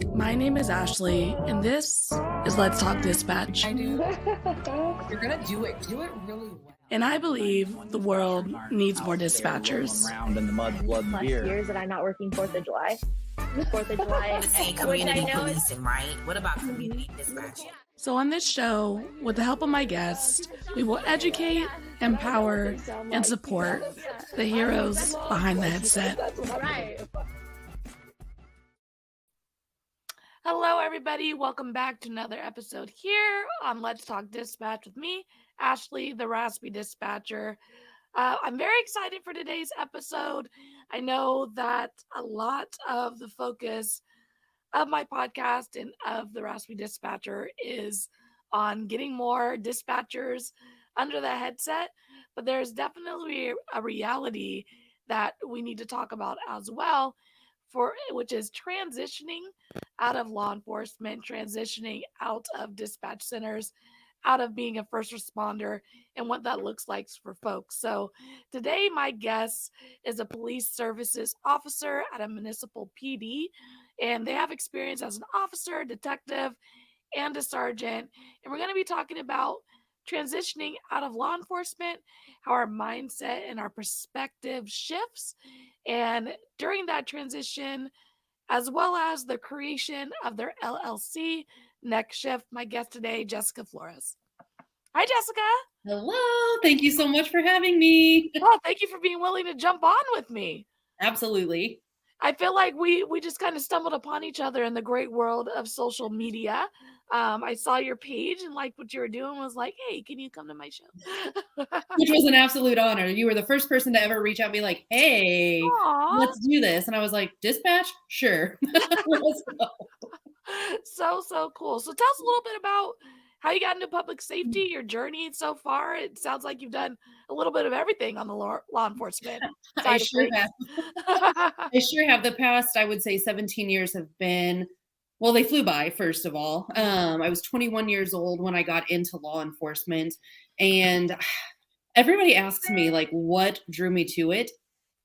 My name is Ashley, and this is Let's Talk Dispatch. I do. You're gonna do it. Do it really well. And I believe the world needs more dispatchers. Around in the mud, blood, and plus beer. years that I'm not working 4th of July. 4th of July. Saying community policing, right? What about community dispatching? So on this show, with the help of my guests, we will educate, empower, and support the heroes behind the headset. Right. Hello, everybody. Welcome back to another episode here on Let's Talk Dispatch with me, Ashley, the Raspy Dispatcher. I'm very excited for today's episode. I know that a lot of the focus of my podcast and of the Raspy Dispatcher is on getting more dispatchers under the headset, but there's definitely a reality that we need to talk about as well, which is transitioning out of law enforcement, transitioning out of dispatch centers, out of being a first responder, and what that looks like for folks. So today, my guest is a police services officer at a municipal PD, and they have experience as an officer, detective, and a sergeant. And we're going to be talking about transitioning out of law enforcement, how our mindset and our perspective shifts, and during that transition, as well as the creation of their LLC, Next Shift. My guest today, Jessica Flores. Hi, Jessica. Hello. Thank you so much for having me. Oh, thank you for being willing to jump on with me. Absolutely. I feel like we just kind of stumbled upon each other in the great world of social media. I saw your page and liked what you were doing, was like, hey, can you come to my show? Which was an absolute honor. You were the first person to ever reach out and be like, hey, Aww. let's do this. And I was like, dispatch? Sure. Let's go. So cool. So tell us a little bit about how you got into public safety, your journey so far. It sounds like you've done a little bit of everything on the law enforcement side. I sure have. I sure have. The past, I would say 17 years have been, well, they flew by, first of all. I was 21 years old when I got into law enforcement, and everybody asks me, like, what drew me to it?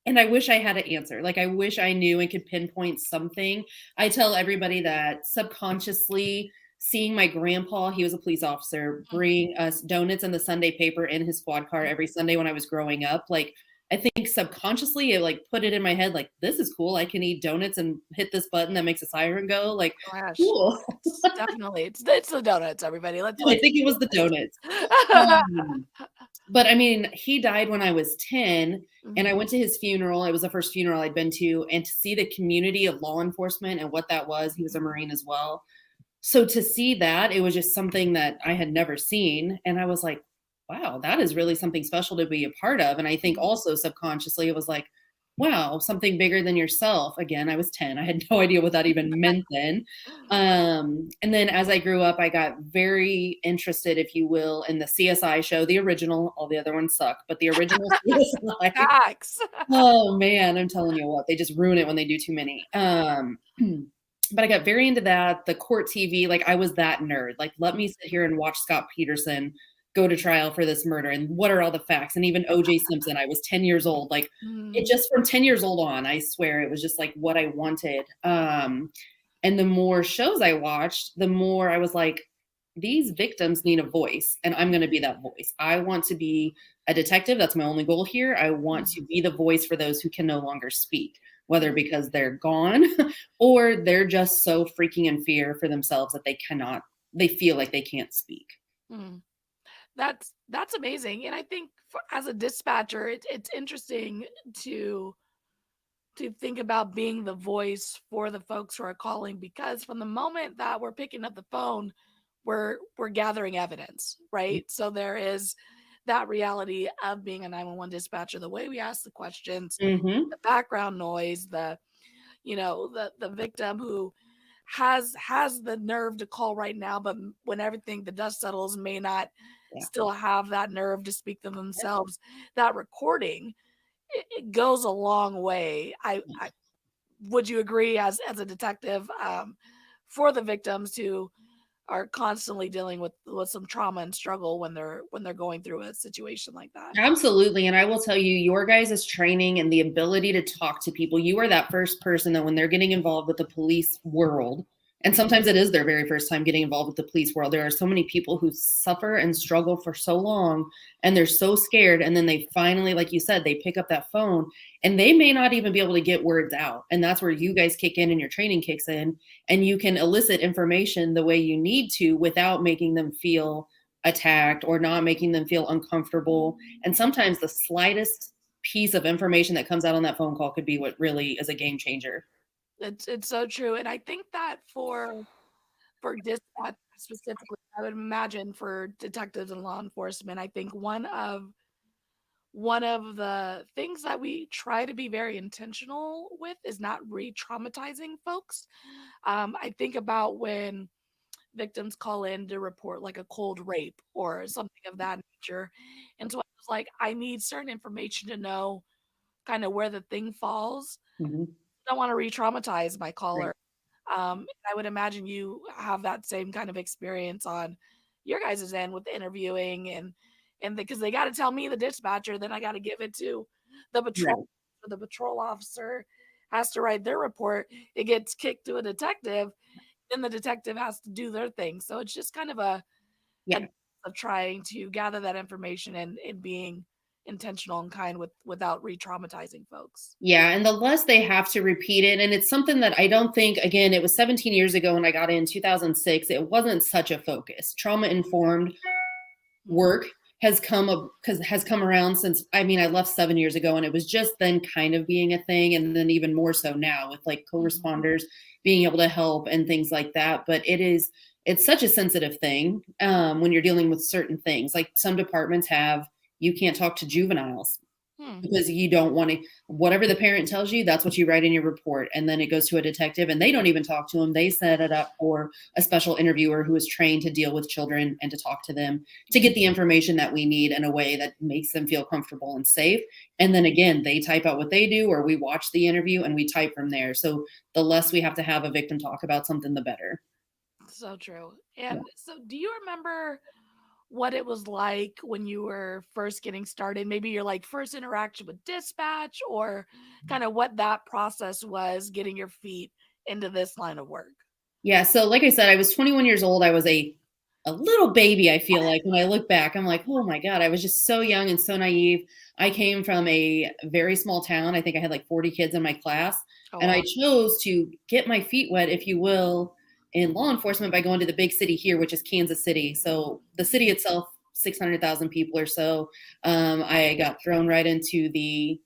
And I wish I had an answer. Like, I wish I knew and could pinpoint something. I tell everybody that subconsciously seeing my grandpa, he was a police officer, bring us donuts and the Sunday paper in his squad car every Sunday when I was growing up, like, I think subconsciously it like put it in my head, like, this is cool. I can eat donuts and hit this button that makes a siren go. Like, Gosh, cool. definitely. It's the donuts, everybody. I think it was the donuts. But I mean, he died when I was 10, and I went to his funeral. It was the first funeral I'd been to, and to see the community of law enforcement and what that was. He was a Marine as well. So to see that, it was just something that I had never seen. And I was like, wow, that is really something special to be a part of. And I think also subconsciously it was like, wow, something bigger than yourself. Again, I was 10. I had no idea what that even meant then. And then as I grew up, I got very interested, if you will, in the CSI show, the original. All the other ones suck, but the original CSI. Facts. Oh, man, I'm telling you what, they just ruin it when they do too many. But I got very into that, the court TV. Like, I was that nerd. Like, let me sit here and watch Scott Peterson go to trial for this murder, and what are all the facts? And even O.J. Simpson, I was 10 years old. Like, it just from 10 years old on, I swear, it was just like what I wanted. And the more shows I watched, the more I was like, these victims need a voice, and I'm going to be that voice. I want to be a detective. That's my only goal here. I want to be the voice for those who can no longer speak, whether because they're gone or they're just so freaking in fear for themselves that they feel like they can't speak. That's amazing. And I think as a dispatcher, it's interesting to think about being the voice for the folks who are calling, because from the moment that we're picking up the phone, we're gathering evidence, right? So there is that reality of being a 911 dispatcher, the way we ask the questions, the background noise, the victim who has the nerve to call right now, but when everything, the dust settles, may not still have that nerve to speak to themselves. That recording, it goes a long way. I would you agree, as a detective, for the victims who are constantly dealing with some trauma and struggle when they're going through a situation like that? Absolutely. And I will tell you, your guys' training and the ability to talk to people, you are that first person that when they're getting involved with the police world, And sometimes it is their very first time getting involved with the police world. There are so many people who suffer and struggle for so long, and they're so scared. And then they finally, like you said, they pick up that phone and they may not even be able to get words out. And that's where you guys kick in and your training kicks in, and you can elicit information the way you need to without making them feel attacked or not making them feel uncomfortable. And sometimes the slightest piece of information that comes out on that phone call could be what really is a game changer. It's so true. And I think that for dispatch specifically, I would imagine for detectives and law enforcement, I think one of the things that we try to be very intentional with is not re-traumatizing folks. I think about when victims call in to report like a cold rape or something of that nature. And so I was like, I need certain information to know kind of where the thing falls. Mm-hmm. I don't want to re-traumatize my Right. caller. I would imagine you have that same kind of experience on your guys' end with the interviewing and because they got to tell me, the dispatcher, then I got to give it to the patrol. Right. So the patrol officer has to write their report. It gets kicked to a detective. Then the detective has to do their thing. So it's just kind of a Yeah. of trying to gather that information and being intentional and kind without re-traumatizing folks. Yeah, and the less they have to repeat it, and it's something that I don't think, again, it was 17 years ago when I got in 2006, it wasn't such a focus. Trauma-informed work has come around since, I mean, I left 7 years ago, and it was just then kind of being a thing, and then even more so now with like co-responders being able to help and things like that. But it's such a sensitive thing when you're dealing with certain things. Like some departments have, you can't talk to juveniles because you don't want to, whatever the parent tells you, that's what you write in your report. And then it goes to a detective and they don't even talk to them. They set it up for a special interviewer who is trained to deal with children and to talk to them to get the information that we need in a way that makes them feel comfortable and safe. And then again, they type out what they do, or we watch the interview and we type from there. So the less we have to have a victim talk about something, the better. So true. And so do you remember what it was like when you were first getting started? Maybe your like first interaction with dispatch, or kind of what that process was getting your feet into this line of work. Yeah. So like I said, I was 21 years old. I was a little baby. I feel like when I look back, I'm like, oh my God, I was just so young and so naive. I came from a very small town. I think I had like 40 kids in my class. And I chose to get my feet wet, if you will, in law enforcement by going to the big city here, which is Kansas City. So the city itself, 600,000 people or so. I got thrown right into the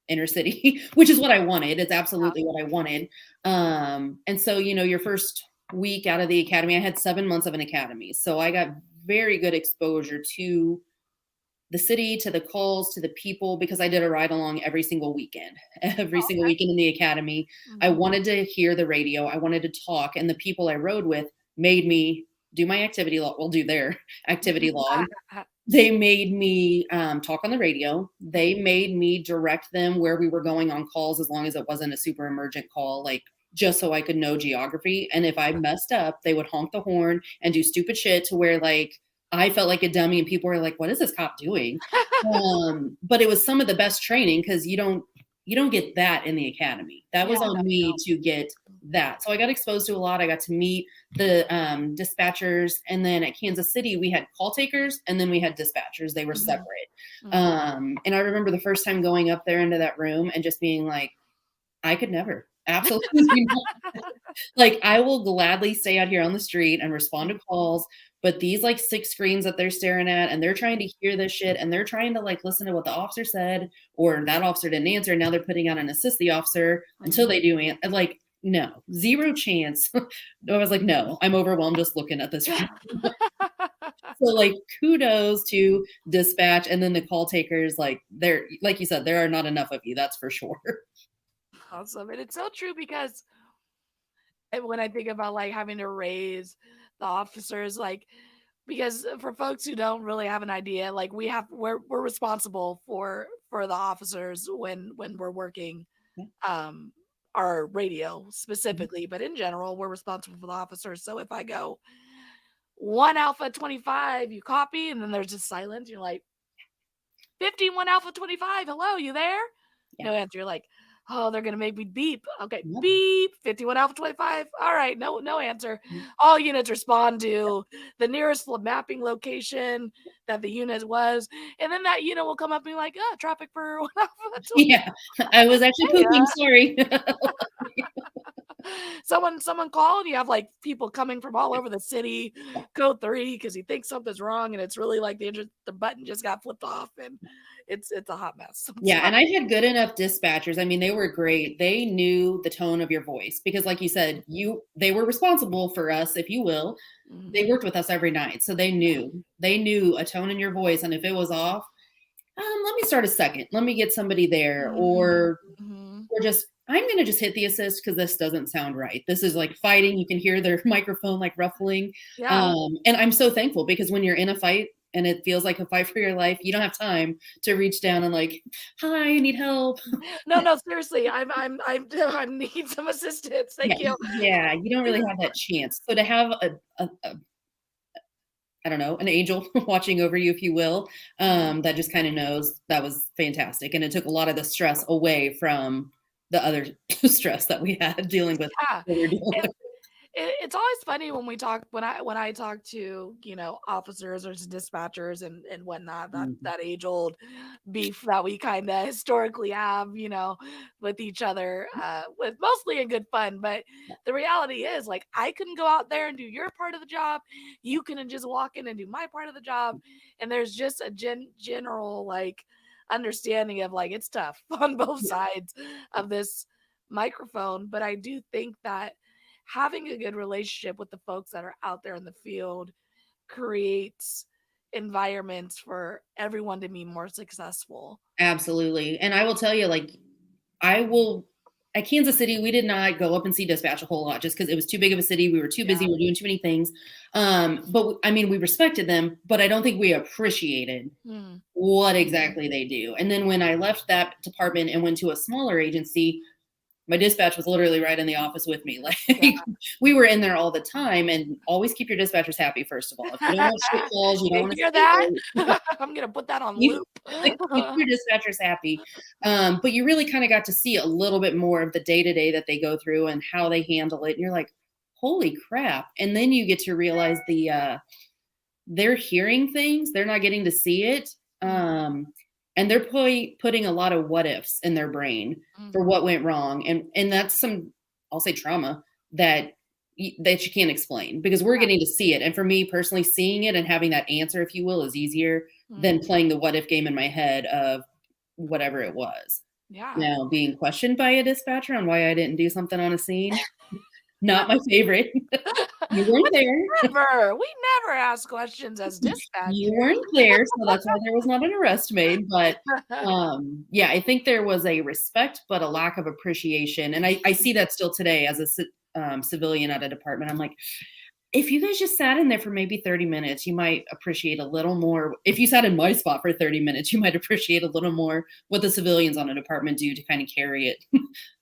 inner city, which is what I wanted. It's absolutely what I wanted. And so, your first week out of the academy, I had 7 months of an academy. So I got very good exposure to the city, to the calls, to the people, because I did a ride along every single weekend in the academy. I wanted to hear the radio. I wanted to talk. And the people I rode with made me do my activity log. We'll do their activity log. They made me talk on the radio. They made me direct them where we were going on calls, as long as it wasn't a super emergent call, like just so I could know geography. And if I messed up, they would honk the horn and do stupid shit to where like I felt like a dummy and people were like, what is this cop doing? But it was some of the best training because you don't get that in the academy. That was on me to get that. So I got exposed to a lot. I got to meet the dispatchers. And then at Kansas City, we had call takers and then we had dispatchers. They were separate. And I remember the first time going up there into that room and just being like, I could never. Absolutely not. Like, I will gladly stay out here on the street and respond to calls, but these like 6 screens that they're staring at and they're trying to hear this shit and they're trying to like listen to what the officer said, or that officer didn't answer. And now they're putting out and assist the officer until they do. Like, no, zero chance. I was like, no, I'm overwhelmed just looking at this. So like kudos to dispatch and then the call takers, like they're, like you said, there are not enough of you. That's for sure. Awesome. And it's so true because when I think about like having to raise the officers, like, because for folks who don't really have an idea, like we're responsible for the officers when we're working our radio specifically, but in general, we're responsible for the officers. So if I go 1 Alpha 25, you copy, and then there's just silence. You're like, 51 Alpha 25, hello, you there? No answer. You're like, Oh, they're gonna make me beep. Okay, Yep. beep. 51 Alpha 25. All right, no answer. Mm. All units respond to the nearest mapping location that the unit was, and then that unit will come up and be like, "Oh, traffic for 1 Alpha 25." Yeah, I was actually Hey, pooping. Sorry. someone called. You have like people coming from all over the city, code 3 because he thinks something's wrong, and it's really like the button just got flipped off, and it's a hot mess. Yeah, and I had good enough dispatchers. I mean, they were great. They knew the tone of your voice because, like you said, they were responsible for us, if you will. They worked with us every night, so they knew a tone in your voice, and if it was off, let me start a second. Let me get somebody there, or just I'm gonna just hit the assist because this doesn't sound right. This is like fighting. You can hear their microphone like ruffling. Yeah. And I'm so thankful because when you're in a fight and it feels like a fight for your life, you don't have time to reach down and like, hi, I need help. No, seriously, I need some assistance. Thank you. Yeah, you don't really have that chance. So to have a I don't know, an angel watching over you, if you will, that just kind of knows, that was fantastic. And it took a lot of the stress away from the other stress that we had dealing with Yeah. what we were dealing with. It's always funny when I talk to, officers or dispatchers and whatnot, that age old beef that we kind of historically have, with each other, with mostly in good fun. But the reality is, like, I can go out there and do your part of the job, you can just walk in and do my part of the job, and there's just a general like understanding of like it's tough on both sides of this microphone. But I do think that having a good relationship with the folks that are out there in the field creates environments for everyone to be more successful. Absolutely. And I will tell you, like, at Kansas City, we did not go up and see dispatch a whole lot just because it was too big of a city. We were too busy. We were doing too many things. But I mean, we respected them, but I don't think we appreciated what exactly they do. And then when I left that department and went to a smaller agency, my dispatch was literally right in the office with me. Like we were in there all the time, and always keep your dispatchers happy. First of all, if you don't want shit calls, you don't want to hear that. I'm gonna put that on loop. keep your dispatchers happy. But you really kind of got to see a little bit more of the day to day that they go through and how they handle it. And you're like, holy crap! And then you get to realize they're hearing things, they're not getting to see it. And they're putting a lot of what ifs in their brain for what went wrong. And that's some, I'll say, trauma that you can't explain because we're getting to see it. And for me personally, seeing it and having that answer, if you will, is easier than playing the what if game in my head of whatever it was. Yeah. Now, being questioned by a dispatcher on why I didn't do something on a scene, not my favorite. You weren't there. We never ask questions as dispatch. You weren't there, so that's why there was not an arrest made. But yeah, I think there was a respect, but a lack of appreciation. And I see that still today as a civilian at a department. I'm like, if you guys just sat in there for maybe 30 minutes, you might appreciate a little more. If you sat in my spot for 30 minutes, you might appreciate a little more what the civilians on a department do to kind of carry it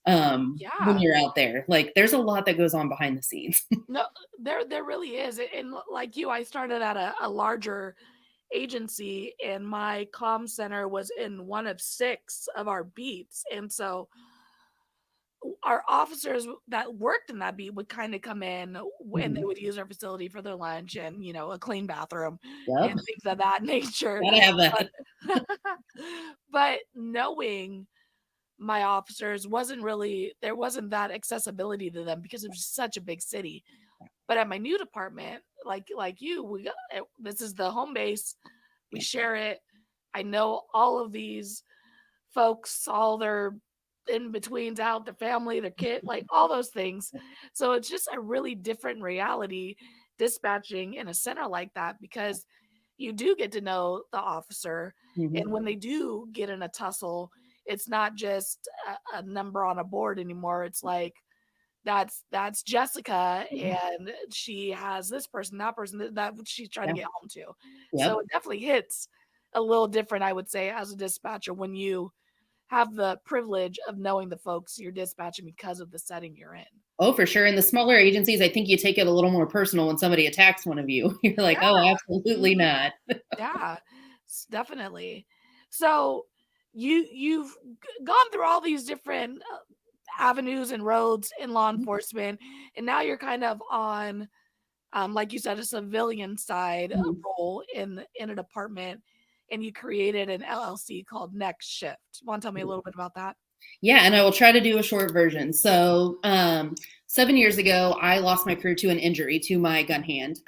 when you're out there. Like, there's a lot that goes on behind the scenes. No, there really is. And like you, I started at a larger agency, and my comm center was in one of 6 of our beats. And so our officers that worked in that beat would kind of come in when they would use our facility for their lunch and, a clean bathroom and things of that nature. Gotta have that. But knowing my officers there wasn't that accessibility to them because it was such a big city. But at my new department, like you, this is the home base. We share it. I know all of these folks, all their in-betweens out, their family, their kid, like all those things. So it's just a really different reality dispatching in a center like that because you do get to know the officer. And when they do get in a tussle, it's not just a number on a board anymore. It's like, that's Jessica, and she has this person, that person, that she's trying to get home to. So it definitely hits a little different, I would say, as a dispatcher when you have the privilege of knowing the folks you're dispatching because of the setting you're in. Oh, for sure. In the smaller agencies, I think you take it a little more personal when somebody attacks one of you. You're like, oh, absolutely not. Yeah, definitely. So you've gone through all these different avenues and roads in law enforcement, and now you're kind of on, like you said, a civilian side role in a department, and you created an LLC called Next Shift. Want to tell me a little bit about that? Yeah, and I will try to do a short version. So 7 years ago, I lost my career to an injury to my gun hand.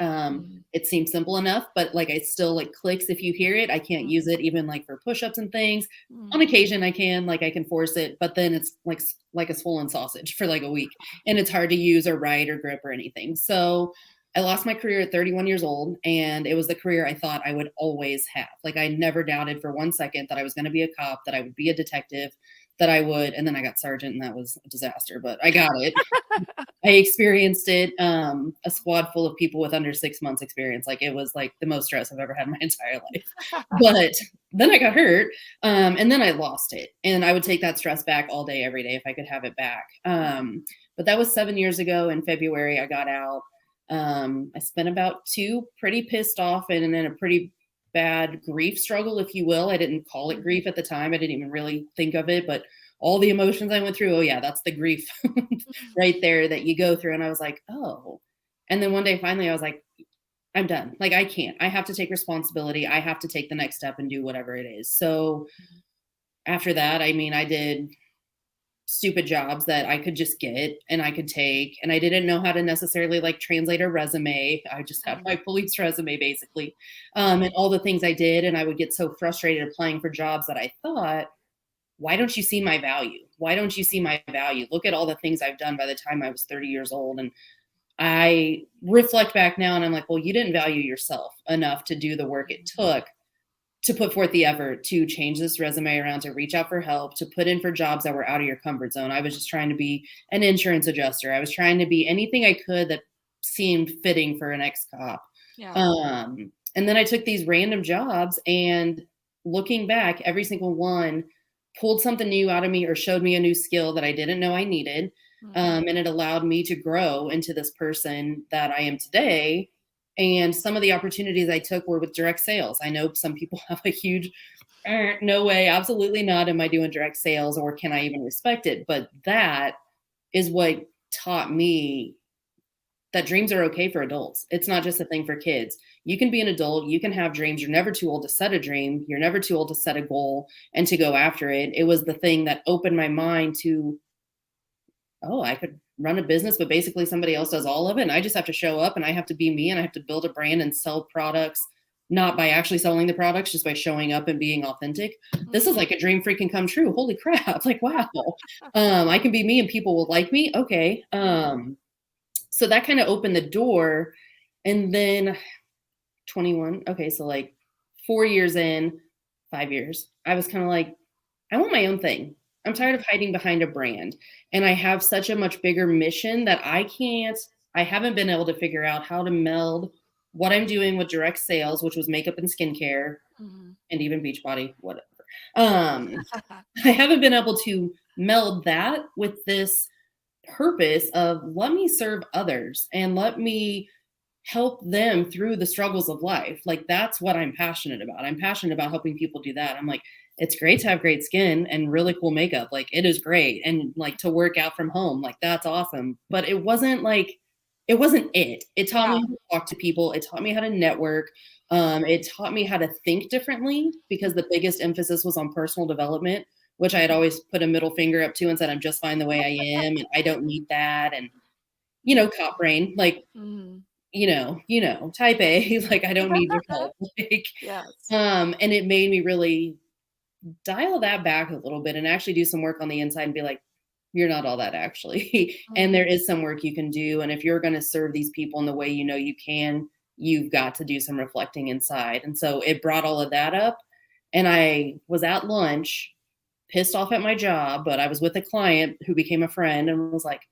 It seems simple enough, but like it still like clicks if you hear it. I can't use it even like for push-ups and things. On occasion I can force it, but then it's like a swollen sausage for like a week, and it's hard to use or write or grip or anything. So I lost my career at 31 years old, and it was the career I thought I would always have. Like I never doubted for 1 second that I was going to be a cop, that I would be a detective, that I would, and then I got sergeant, and that was a disaster, but I got it. I experienced it, a squad full of people with under 6 months experience. Like it was like the most stress I've ever had in my entire life. But then I got hurt, and then I lost it. And I would take that stress back all day, every day if I could have it back. But that was 7 years ago. In February, I got out. I spent about 2 pretty pissed off and then a pretty bad grief struggle, if you will. I didn't call it grief at the time. I didn't even really think of it, but all the emotions I went through, oh yeah, that's the grief right there that you go through. And I was like, oh. And then one day, finally, I was like, I'm done. Like, I can't. I have to take responsibility. I have to take the next step and do whatever it is. So after that, I mean, I did stupid jobs that I could just get and I could take. And I didn't know how to necessarily like translate a resume. I just had my police resume basically, and all the things I did. And I would get so frustrated applying for jobs that I thought, why don't you see my value? Why don't you see my value? Look at all the things I've done by the time I was 30 years old. And I reflect back now and I'm like, well, you didn't value yourself enough to do the work it took to put forth the effort to change this resume around, to reach out for help, to put in for jobs that were out of your comfort zone. I was just trying to be an insurance adjuster. I was trying to be anything I could that seemed fitting for an ex-cop. Yeah. And then I took these random jobs, and looking back, every single one pulled something new out of me or showed me a new skill that I didn't know I needed. And it allowed me to grow into this person that I am today. And some of the opportunities I took were with direct sales. I know some people have a huge, no way, absolutely not am I doing direct sales, or can I even respect it? But that is what taught me that dreams are okay for adults. It's not just a thing for kids. You can be an adult, you can have dreams. You're never too old to set a dream. You're never too old to set a goal and to go after it. It was the thing that opened my mind to, oh, I could run a business, but basically somebody else does all of it. And I just have to show up, and I have to be me, and I have to build a brand and sell products, not by actually selling the products, just by showing up and being authentic. This is like a dream freaking come true. Holy crap. Like, wow. I can be me and people will like me. Okay. So that kind of opened the door. And then 21. Okay. So like 4 years in, 5 years, I was kind of like, I want my own thing. I'm tired of hiding behind a brand. And I have such a much bigger mission that I haven't been able to figure out how to meld what I'm doing with direct sales, which was makeup and skincare, and even Beachbody, whatever. I haven't been able to meld that with this purpose of let me serve others and let me help them through the struggles of life. Like, that's what I'm passionate about. I'm passionate about helping people do that. I'm like, it's great to have great skin and really cool makeup. Like, it is great. And like to work out from home, like that's awesome. But it wasn't it. It taught me how to talk to people. It taught me how to network. It taught me how to think differently, because the biggest emphasis was on personal development, which I had always put a middle finger up to and said, I'm just fine the way I am. And I don't need that. And, cop brain, like, type A, like, I don't need your help. Like, Yes. And it made me really dial that back a little bit and actually do some work on the inside and be like, you're not all that actually. And there is some work you can do. And if you're going to serve these people in the way you can, you've got to do some reflecting inside. And so it brought all of that up. And I was at lunch, pissed off at my job, but I was with a client who became a friend and was like,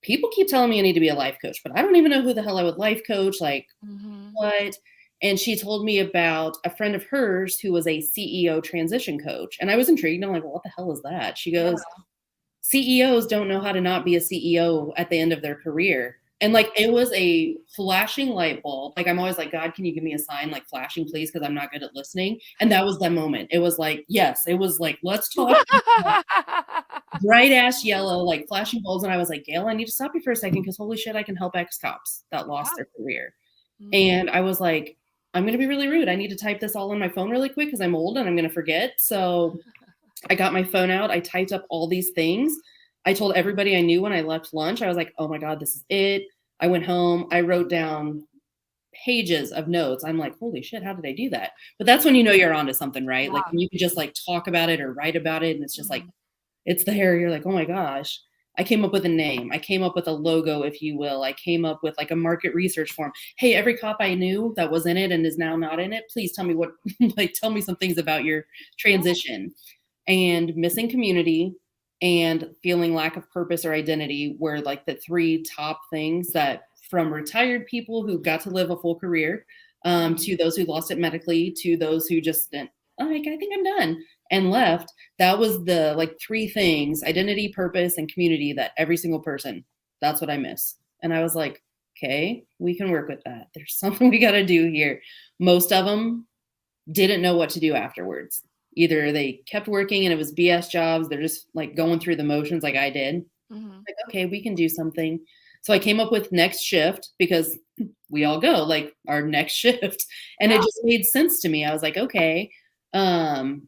people keep telling me I need to be a life coach, but I don't even know who the hell I would life coach. Like, what? And she told me about a friend of hers who was a CEO transition coach. And I was intrigued. I'm like, well, what the hell is that? She goes, CEOs don't know how to not be a CEO at the end of their career. And like, it was a flashing light bulb. Like, I'm always like, God, can you give me a sign, like flashing, please? Because I'm not good at listening. And that was that moment. It was like, yes, it was like, let's talk. Bright ass yellow, like flashing bulbs. And I was like, Gail, I need to stop you for a second because holy shit, I can help ex cops that lost their career. And I was like, I'm going to be really rude. I need to type this all on my phone really quick because I'm old and I'm going to forget. So I got my phone out. I typed up all these things. I told everybody I knew when I left lunch. I was like, oh my God, this is it. I went home. I wrote down pages of notes. I'm like, holy shit, how did I do that? But that's when you know you're onto something, right? Like when you can just like talk about it or write about it. And it's just like, it's there. You're like, oh my gosh. I came up with a name. I came up with a logo, if you will. I came up with like a market research form. Hey, every cop I knew that was in it and is now not in it, please tell me what, like, tell me some things about your transition. And missing community and feeling lack of purpose or identity were like the three top things that, from retired people who got to live a full career, to those who lost it medically, to those who just didn't, like, I think I'm done and left. That was the like three things: identity, purpose, and community, that every single person, that's what I miss. And I was like, okay, we can work with that. There's something we got to do here. Most of them didn't know what to do afterwards. Either they kept working and it was BS jobs. They're just like going through the motions like I did. Like, okay, we can do something. So I came up with next shift because we all go like our next shift. And it just made sense to me. I was like, okay. And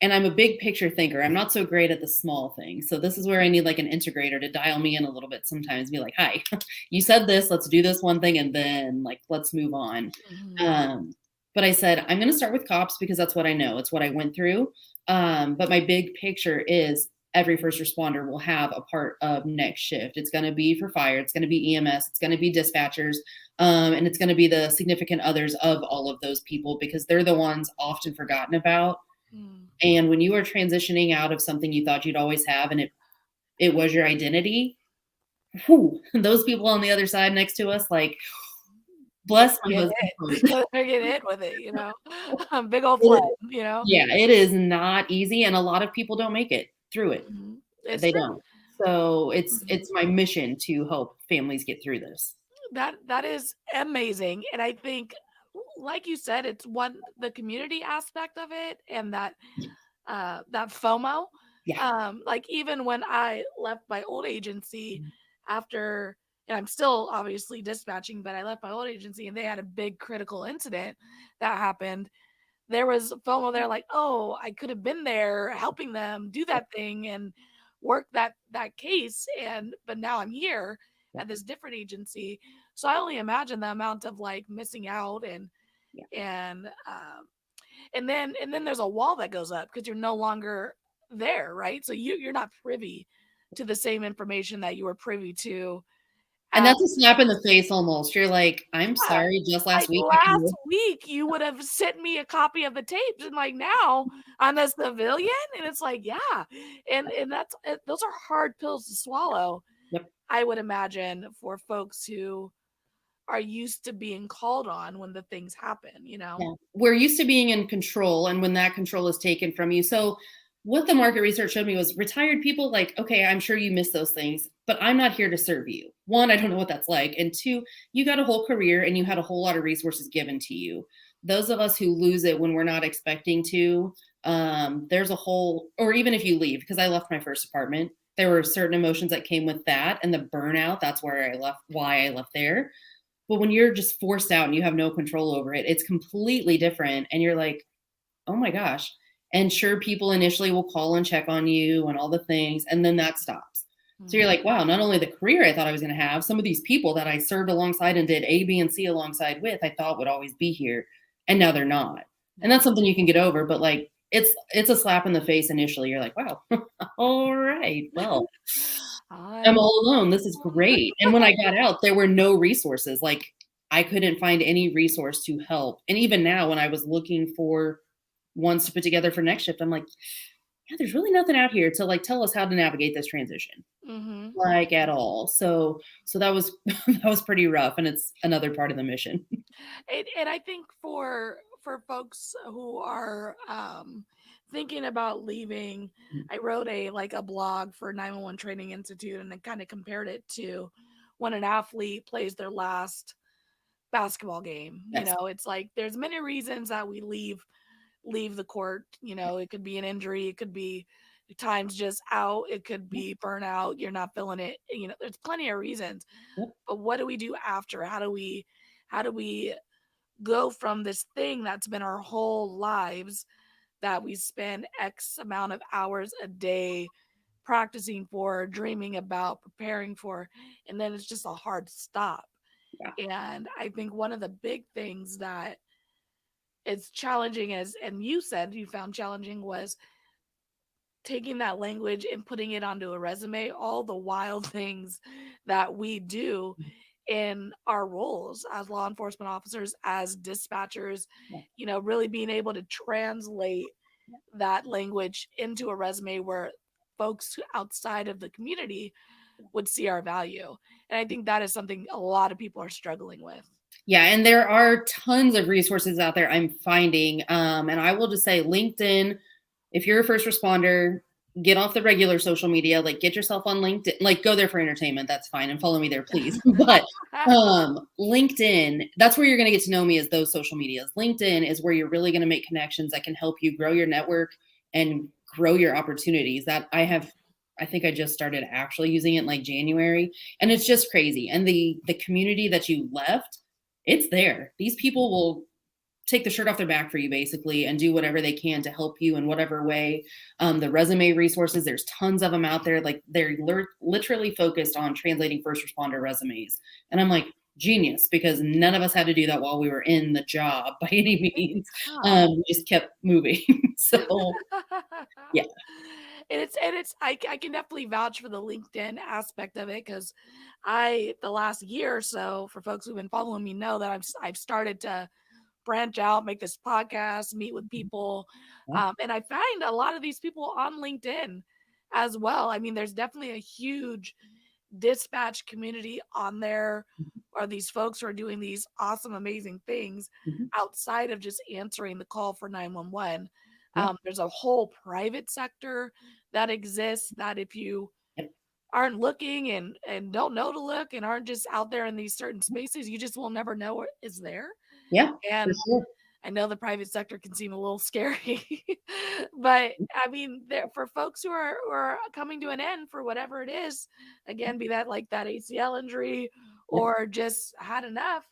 I'm a big picture thinker. I'm not so great at the small things. So this is where I need like an integrator to dial me in a little bit sometimes, be like, hi, you said this, let's do this one thing. And then like, let's move on. But I said, I'm going to start with cops because that's what I know. It's what I went through. But my big picture is every first responder will have a part of next shift. It's going to be for fire. It's going to be EMS. It's going to be dispatchers. And it's going to be the significant others of all of those people because they're the ones often forgotten about. And when you are transitioning out of something you thought you'd always have and it was your identity, whew, those people on the other side next to us, like, bless my husband. They're getting hit with it, you know, big old flame, you know. Yeah, it is not easy, and a lot of people don't make it through it. They don't. So it's my mission to help families get through this. That is amazing, and I think, like you said, it's the community aspect of it, and that FOMO. Like even when I left my old agency after. And I'm still obviously dispatching, but I left my old agency and they had a big critical incident that happened. There was FOMO there, like, oh, I could have been there helping them do that thing and work that case. But now I'm here at this different agency. So I only imagine the amount of like missing out and then there's a wall that goes up because you're no longer there, right? So you're not privy to the same information that you were privy to. And that's a slap in the face almost. You're like, I'm sorry, just last week. Last week, you would have sent me a copy of the tapes. And like now I'm a civilian. And it's like, yeah. And those are hard pills to swallow. I would imagine for folks who are used to being called on when the things happen, you know? Yeah. We're used to being in control. And when that control is taken from you. So what the market research showed me was retired people like, okay, I'm sure you miss those things, but I'm not here to serve you. One, I don't know what that's like. And two, you got a whole career and you had a whole lot of resources given to you. Those of us who lose it when we're not expecting to, there's a whole, or even if you leave, because I left my first department, there were certain emotions that came with that and the burnout. That's where I left, why I left there. But when you're just forced out and you have no control over it, it's completely different. And you're like, oh my gosh. And sure, people initially will call and check on you and all the things, and then that stops. So you're like, wow, not only the career I thought I was going to have, some of these people that I served alongside and did A, B, and C alongside with, I thought would always be here. And now they're not. And that's something you can get over. But like, it's a slap in the face initially. You're like, wow, all right, well, I'm all alone. This is great. And when I got out, there were no resources. Like I couldn't find any resource to help. And even now when I was looking for ones to put together for next shift, I'm like, yeah, there's really nothing out here to like tell us how to navigate this transition, like at all. So that was that was pretty rough, and it's another part of the mission. And I think for folks who are thinking about leaving, I wrote a blog for 911 Training Institute, and I kind of compared it to when an athlete plays their last basketball game. You Yes. know, it's like there's many reasons that we leave the court. You know, it could be an injury, it could be time's just out, it could be burnout, you're not feeling it. You know, there's plenty of reasons. Yep. But what do we do after? How do we go from this thing that's been our whole lives, that we spend X amount of hours a day practicing for, dreaming about, preparing for, and then it's just a hard stop. Yeah. And I think one of the big things that is challenging, as and you said you found challenging, was taking that language and putting it onto a resume, all the wild things that we do in our roles as law enforcement officers, as dispatchers, Yeah. you know, really being able to translate that language into a resume where folks outside of the community would see our value. And I think that is something a lot of people are struggling with. Yeah, and there are tons of resources out there I'm finding. And I will just say LinkedIn, if you're a first responder, get off the regular social media, like get yourself on LinkedIn, like go there for entertainment. That's fine. And follow me there, please. But LinkedIn, that's where you're going to get to know me, is those social medias. LinkedIn is where you're really going to make connections that can help you grow your network and grow your opportunities. I think I just started actually using it in like January, and it's just crazy. And the community that you left, it's there. These people will take the shirt off their back for you basically and do whatever they can to help you in whatever way. The resume resources, there's tons of them out there. Like they're literally focused on translating first responder resumes. And I'm like, genius, because none of us had to do that while we were in the job by any means. We just kept moving. So yeah. I can definitely vouch for the LinkedIn aspect of it, because the last year or so, for folks who've been following me know that I've started to branch out, make this podcast, meet with people. And I find a lot of these people on LinkedIn as well. I mean, there's definitely a huge dispatch community on there, or these folks who are doing these awesome, amazing things outside of just answering the call for 911. There's a whole private sector that exists, that if you aren't looking and don't know to look and aren't just out there in these certain spaces, you just will never know what is there. Yeah. And sure. I know the private sector can seem a little scary, but I mean, for folks who are coming to an end for whatever it is, again, be that like that ACL injury or just had enough,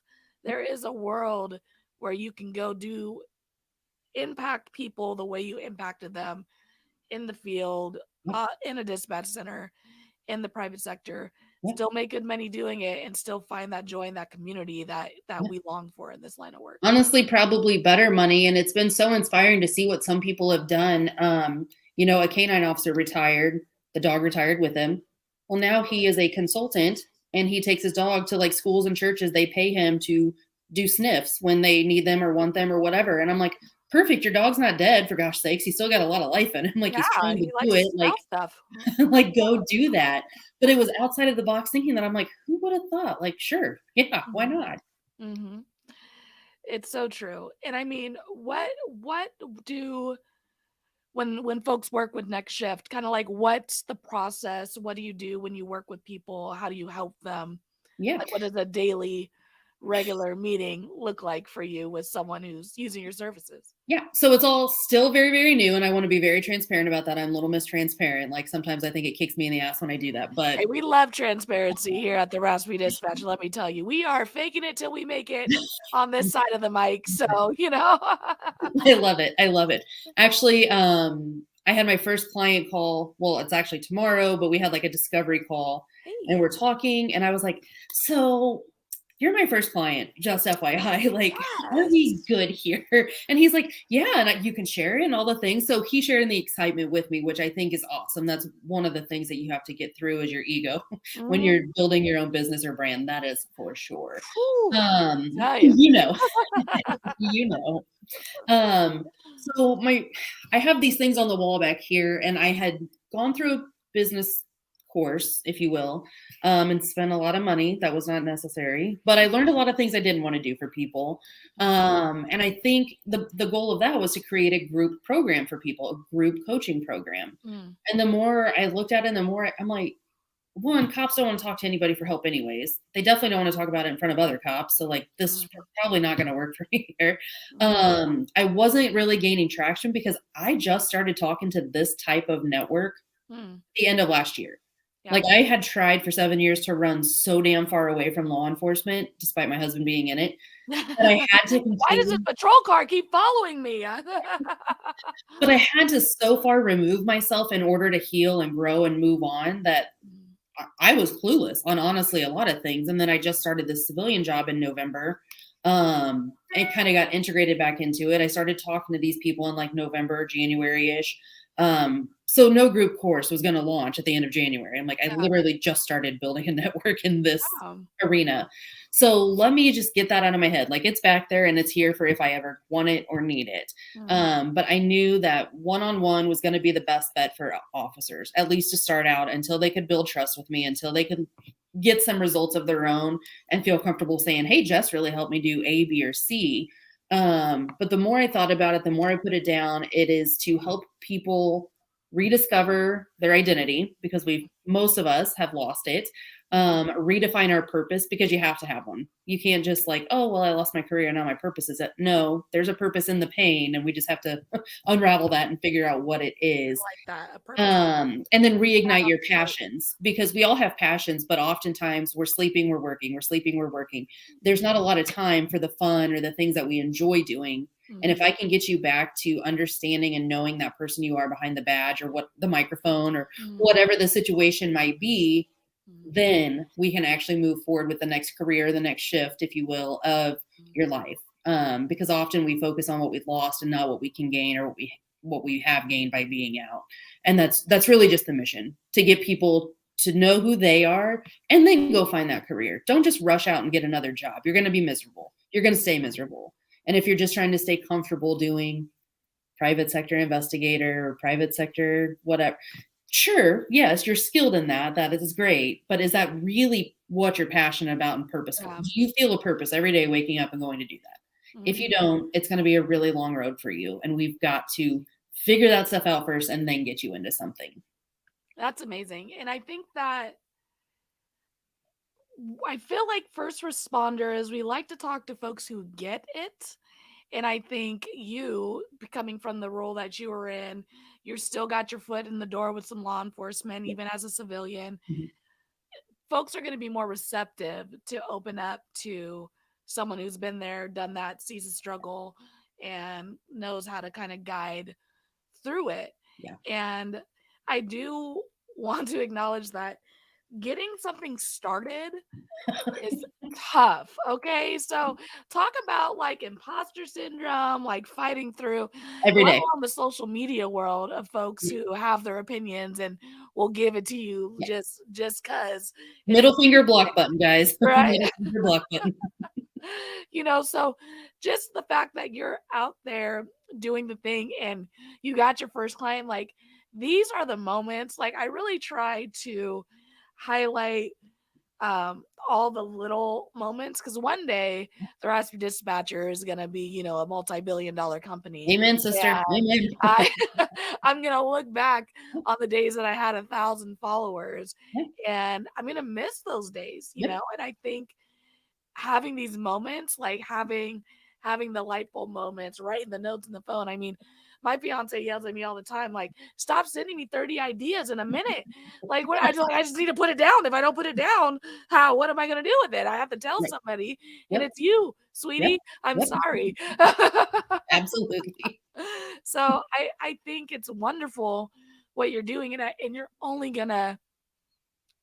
there is a world where you can go impact people the way you impacted them in the field, in a dispatch center, in the private sector, still make good money doing it, and still find that joy in that community that we long for in this line of work. Honestly, probably better money. And it's been so inspiring to see what some people have done. A canine officer retired, the dog retired with him. Well, now he is a consultant and he takes his dog to like schools and churches. They pay him to do sniffs when they need them or want them or whatever. And I'm like, perfect. Your dog's not dead, for gosh sakes. He's still got a lot of life in him. Like he's trying to do it. Like, stuff. like go do that. But it was outside of the box thinking that I'm like, who would have thought? Like, sure. Yeah. Why not? Mm-hmm. It's so true. And I mean, what do when folks work with Next Shift, kind of like, what's the process? What do you do when you work with people? How do you help them? Yeah. Like, what does a daily regular meeting look like for you with someone who's using your services? Yeah. So it's all still very, very new. And I want to be very transparent about that. I'm Little Miss Transparent. Like sometimes I think it kicks me in the ass when I do that. But hey, we love transparency here at the Raspy Dispatch. Let me tell you, we are faking it till we make it on this side of the mic. So, you know. I love it. I love it. Actually, I had my first client call. Well, it's actually tomorrow, but we had like a discovery call and we're talking. And I was like, so you're my first client, just FYI, like, are we good here? And he's like, yeah, and you can share it and all the things. So he shared in the excitement with me, which I think is awesome. That's one of the things that you have to get through is your ego when you're building your own business or brand. That is for sure. You know, you know. So I have these things on the wall back here, and I had gone through a business course, if you will, and spent a lot of money that was not necessary, but I learned a lot of things I didn't want to do for people. And I think the goal of that was to create a group program for people, a group coaching program. And the more I looked at it, the more I'm like, one, cops don't want to talk to anybody for help anyways. They definitely don't want to talk about it in front of other cops. So like this is probably not going to work for me here. I wasn't really gaining traction because I just started talking to this type of network the end of last year. Yeah. Like I had tried for 7 years to run so damn far away from law enforcement, despite my husband being in it. But I had to continue. Why does this patrol car keep following me? But I had to so far remove myself in order to heal and grow and move on that I was clueless on honestly a lot of things. And then I just started this civilian job in November. And kind of got integrated back into it. I started talking to these people in like November, January-ish. So no group course was going to launch at the end of January. I'm like, I literally just started building a network in this arena. So let me just get that out of my head. Like it's back there and it's here for if I ever want it or need it. But I knew that one-on-one was going to be the best bet for officers, at least to start out until they could build trust with me, until they could get some results of their own and feel comfortable saying, hey, Jess really helped me do A, B, or C. But the more I thought about it, the more I put it down, it is to help people rediscover their identity because most of us have lost it. Redefine our purpose because you have to have one. You can't just like, oh, well, I lost my career. Now my purpose is that. No, there's a purpose in the pain and we just have to unravel that and figure out what it is. I like that. And then reignite your passions because we all have passions, but oftentimes we're sleeping, we're working, we're sleeping, we're working. There's not a lot of time for the fun or the things that we enjoy doing. And if I can get you back to understanding and knowing that person you are behind the badge or what the microphone or whatever the situation might be, then we can actually move forward with the next career, the next shift, if you will, of your life. Because often we focus on what we've lost and not what we can gain or what we have gained by being out. And that's really just the mission, to get people to know who they are and then go find that career. Don't just rush out and get another job. You're going to be miserable. You're going to stay miserable. And if you're just trying to stay comfortable doing private sector investigator or private sector, whatever, sure, yes, you're skilled in that. That is great. But is that really what you're passionate about and purposeful? Do you feel a purpose every day waking up and going to do that? If you don't, it's going to be a really long road for you. And we've got to figure that stuff out first and then get you into something. That's amazing. And I think that I feel like first responders, we like to talk to folks who get it. And I think you, coming from the role that you were in, you still got your foot in the door with some law enforcement, even as a civilian. Folks are going to be more receptive to open up to someone who's been there, done that, sees the struggle, and knows how to kind of guide through it. And I do want to acknowledge that getting something started is tough. Okay. So talk about like imposter syndrome, like fighting through every day on the social media world of folks who have their opinions and will give it to you just cause middle finger block button, guys. Right. Middle finger block button. So just the fact that you're out there doing the thing and you got your first client, like these are the moments, like I really try to highlight all the little moments because one day the Raspy Dispatcher is going to be, a multi-billion-dollar company. Amen, sister. Amen. I'm going to look back on the days that I had 1,000 followers and I'm going to miss those days, and I think having these moments, like having the light bulb moments, writing the notes in the phone. I mean, my fiance yells at me all the time, like, stop sending me 30 ideas in a minute. Like, what? I just need to put it down. If I don't put it down, what am I going to do with it? I have to tell somebody, and it's you, sweetie. I'm sorry. Absolutely. So I think it's wonderful what you're doing, and you're only going to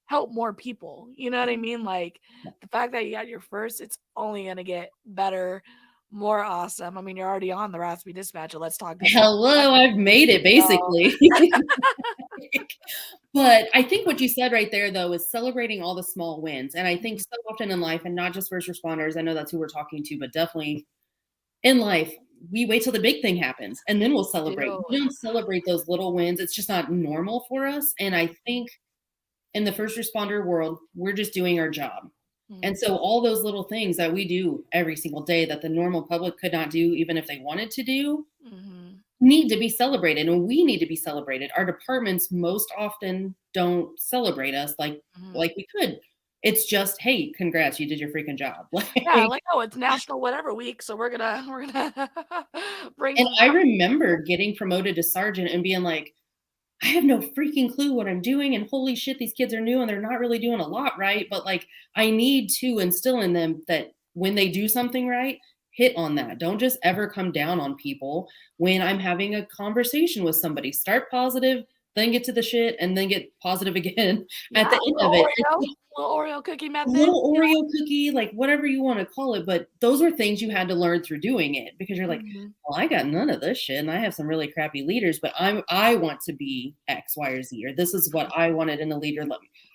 help more people. You know what I mean? Like the fact that you got your first, it's only going to get better, more awesome. I mean, you're already on the Raspy Dispatcher. Let's talk. Hello, I've made it basically. But I think what you said right there, though, is celebrating all the small wins. And I think so often in life, and not just first responders, I know that's who we're talking to, but definitely in life, we wait till the big thing happens and then we'll celebrate. We don't celebrate those little wins. It's just not normal for us. And I think in the first responder world, we're just doing our job. And so all those little things that we do every single day that the normal public could not do, even if they wanted to do, need to be celebrated, and we need to be celebrated. Our departments most often don't celebrate us like we could. It's just, hey, congrats, you did your freaking job. Yeah, like, oh, it's National Whatever Week, so we're gonna bring And some I company remember getting promoted to sergeant and being like, I have no freaking clue what I'm doing, and holy shit, these kids are new and they're not really doing a lot right. But like, I need to instill in them that when they do something right, hit on that. Don't just ever come down on people when I'm having a conversation with somebody. Start positive, then get to the shit, and then get positive again at Yeah, the end of it. little Oreo cookie method. Little Oreo cookie, like whatever you want to call it, but those are things you had to learn through doing it because you're like, well, I got none of this shit, and I have some really crappy leaders, but I want to be X, Y, or Z, or this is what I wanted in a leader.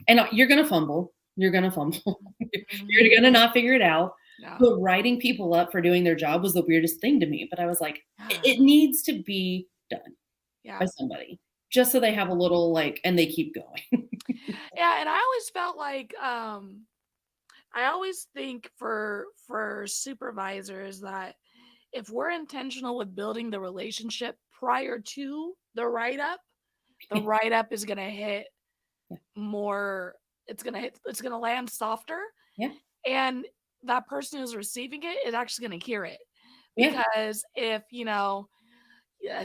And you're gonna fumble, you're gonna gonna not figure it out. Yeah. But writing people up for doing their job was the weirdest thing to me. But I was like, it needs to be done by somebody, just so they have a little and they keep going. Yeah, and I always felt like I always think for supervisors that if we're intentional with building the relationship prior to the write-up is going to hit more, it's going to land softer. Yeah. And that person who's receiving it is actually going to hear it. Because if,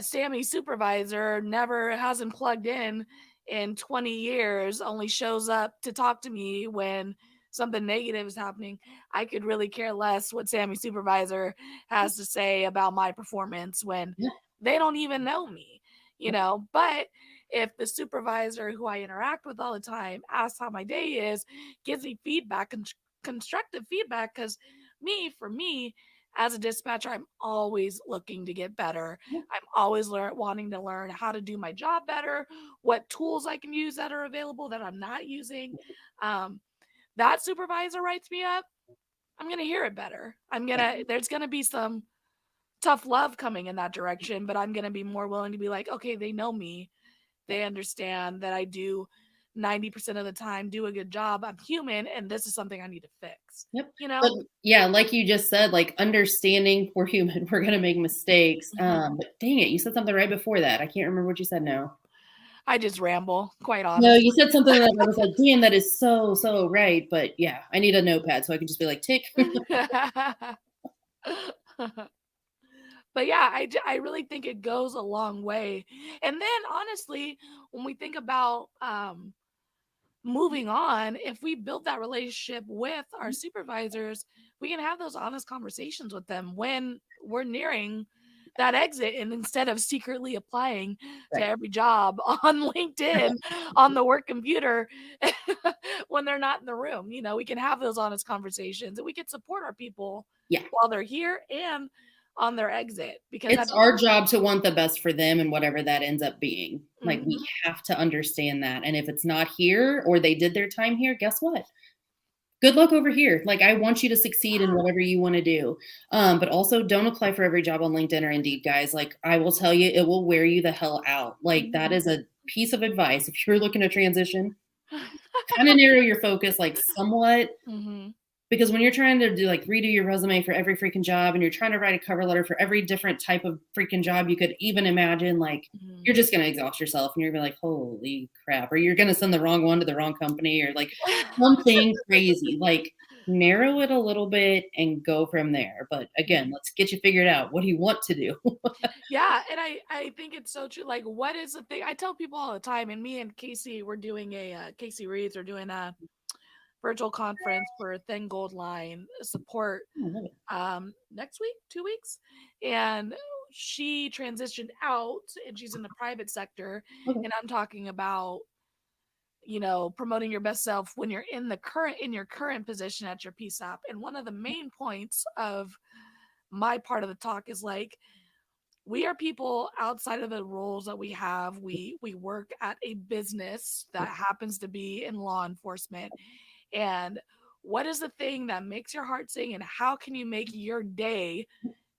Sammy's supervisor never hasn't plugged in 20 years, only shows up to talk to me when something negative is happening, I could really care less what Sammy's supervisor has to say about my performance when they don't even know me, But if the supervisor who I interact with all the time asks how my day is, gives me feedback, constructive feedback, because for me, as a dispatcher, I'm always looking to get better. I'm always wanting to learn how to do my job better, what tools I can use that are available that I'm not using. That supervisor writes me up, I'm going to hear it better. There's going to be some tough love coming in that direction, but I'm going to be more willing to be like, okay, they know me. They understand that I do 90% of the time do a good job. I'm human, and this is something I need to fix. Yep. But yeah, like you just said, understanding we're human, we're gonna make mistakes. But dang it, you said something right before that. I can't remember what you said now. I just ramble, quite honestly. No, you said something that I was like, damn, that is so right. But yeah, I need a notepad so I can just be like, tick. But yeah, I really think it goes a long way. And then honestly, when we think about moving on, if we build that relationship with our supervisors, we can have those honest conversations with them when we're nearing that exit, and instead of secretly applying to every job on LinkedIn on the work computer when they're not in the room, we can have those honest conversations, and we can support our people while they're here and on their exit, because it's our job to want the best for them and whatever that ends up being. We have to understand that. And if it's not here or they did their time here, guess what? Good luck over here. I want you to succeed in whatever you want to do. But also don't apply for every job on LinkedIn or Indeed, guys. I will tell you, it will wear you the hell out. That is a piece of advice. If you're looking to transition, kind of narrow your focus somewhat. Because when you're trying to do redo your resume for every freaking job, and you're trying to write a cover letter for every different type of freaking job you could even imagine, you're just going to exhaust yourself, and you're going to be like, holy crap. Or you're going to send the wrong one to the wrong company, or something crazy. Narrow it a little bit and go from there. But again, let's get you figured out. What do you want to do? Yeah. And I think it's so true. What is the thing? I tell people all the time, and me and Casey, we're doing Casey Reeves, we're doing a virtual conference for Thin Gold Line support next week, 2 weeks. And she transitioned out, and she's in the private sector. And I'm talking about, promoting your best self when you're in your current position at your PSAP. And one of the main points of my part of the talk is we are people outside of the roles that we have. We work at a business that happens to be in law enforcement. And what is the thing that makes your heart sing, and how can you make your day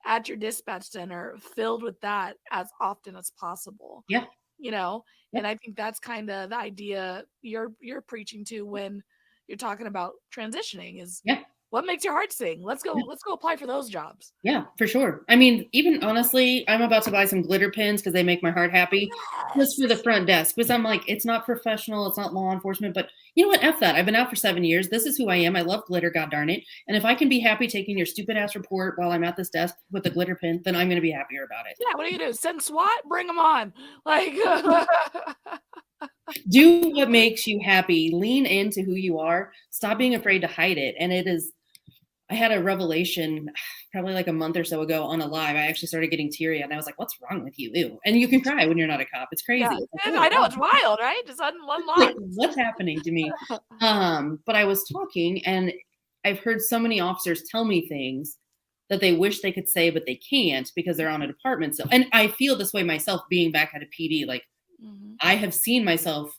at your dispatch center filled with that as often as possible? Yeah. And I think that's kind of the idea you're preaching to when you're talking about transitioning is what makes your heart sing? Let's go apply for those jobs. Yeah, for sure. I mean, even honestly, I'm about to buy some glitter pins because they make my heart happy. Just for the front desk, because I'm like, it's not professional, it's not law enforcement, but you know what? F that. I've been out for 7 years. This is who I am. I love glitter, god darn it. And if I can be happy taking your stupid ass report while I'm at this desk with a glitter pin, then I'm gonna be happier about it. Yeah, what are you gonna do? Send SWAT? Bring them on. Like Do what makes you happy. Lean into who you are. Stop being afraid to hide it. And it is, I had a revelation probably like a month or so ago on a live. I actually started getting teary and I was like, what's wrong with you? Ew. And you can cry when you're not a cop. It's crazy. Yeah, It's like, and oh, I know wow. it's wild, right? Just on one Like, line. what's happening to me? But I was talking and I've heard so many officers tell me things that they wish they could say, but they can't because they're on a department. So, and I feel this way myself being back at a PD. Like I have seen myself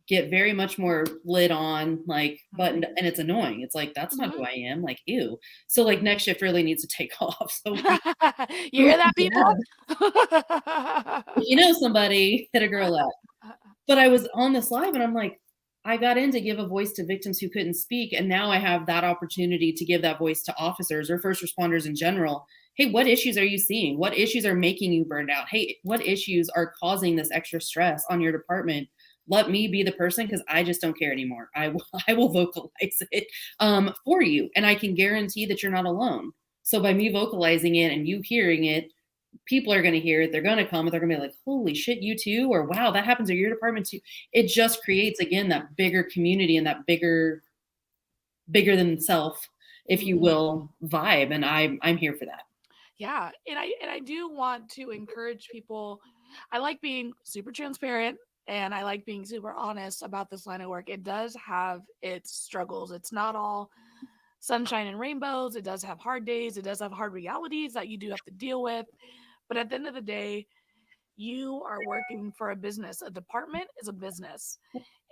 get very much more lid on, like buttoned, and it's annoying. It's like, that's not who I am. Like, ew. So like next shift really needs to take off. So you hear that, people? if you know somebody, hit a girl up. But I was on this live and I'm like, I got in to give a voice to victims who couldn't speak. And now I have that opportunity to give that voice to officers or first responders in general. Hey, what issues are you seeing? What issues are making you burned out? Hey, what issues are causing this extra stress on your department? Let me be the person because I just don't care anymore. I will vocalize it for you. And I can guarantee that you're not alone. So by me vocalizing it and you hearing it, people are going to hear it. They're going to come and they're going to be like, holy shit, you too? Or wow, that happens at your department too. It just creates, again, that bigger community and that bigger than self, if you will, vibe. And I'm here for that. Yeah. And I do want to encourage people. I like being super transparent and I like being super honest about this line of work. It does have its struggles. It's not all sunshine and rainbows. It does have hard days. It does have hard realities that you do have to deal with. But at the end of the day, you are working for a business. A department is a business.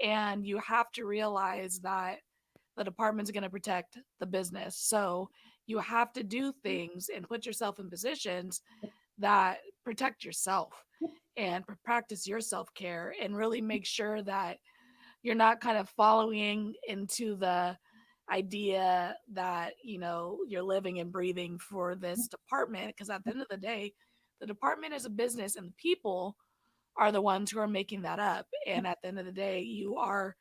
And you have to realize that the department's going to protect the business. So you have to do things and put yourself in positions that protect yourself and practice your self-care and really make sure that you're not kind of following into the idea that, you know, you're living and breathing for this department. Because at the end of the day, the department is a business and the people are the ones who are making that up. And at the end of the day, you are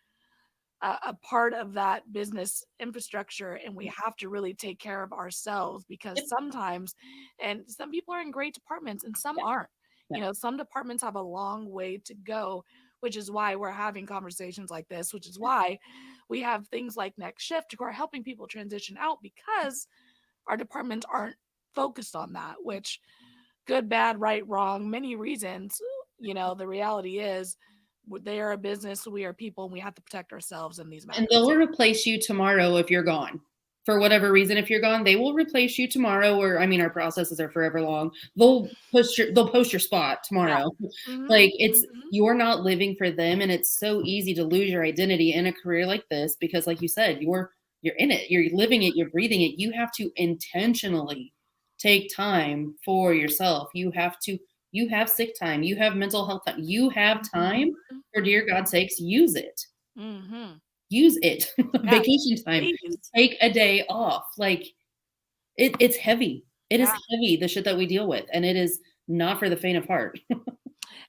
a part of that business infrastructure, and we have to really take care of ourselves because sometimes, and some people are in great departments and some aren't. You know, some departments have a long way to go, which is why we're having conversations like this, which is why we have things like Next Shift who are helping people transition out because our departments aren't focused on that, which good, bad, right, wrong, many reasons. You know, the reality is they are a business, we are people, and we have to protect ourselves in these matters. And they'll replace you tomorrow if you're gone. For whatever reason, if you're gone, they will replace you tomorrow. Or I mean, our processes are forever long. They'll post your spot tomorrow. Yeah. Like it's you're not living for them, and it's so easy to lose your identity in a career like this because, like you said, you're in it, you're living it, you're breathing it. You have to intentionally take time for yourself. You have sick time. You have mental health time. You have time. For dear God's sakes, use it. Use it. Yeah, vacation time. Please. Take a day off. Like it's heavy. It is heavy, the shit that we deal with. And it is not for the faint of heart. And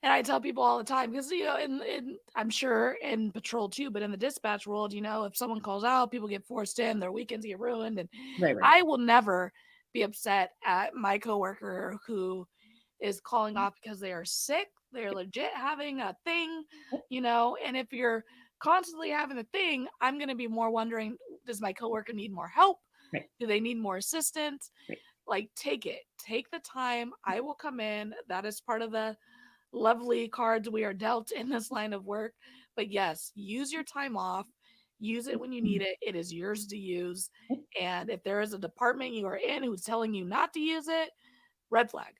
I tell people all the time, because, you know, in I'm sure in patrol too, but in the dispatch world, you know, if someone calls out, people get forced in, their weekends get ruined. And right. I will never be upset at my coworker who is calling off because they are sick. They're legit having a thing, you know, and if you're constantly having a thing, I'm going to be more wondering, does my coworker need more help? Right. Do they need more assistance? Right. Like, take the time. I will come in. That is part of the lovely cards we are dealt in this line of work. But yes, use your time off. Use it when you need it. It is yours to use. And if there is a department you are in who's telling you not to use it, red flag.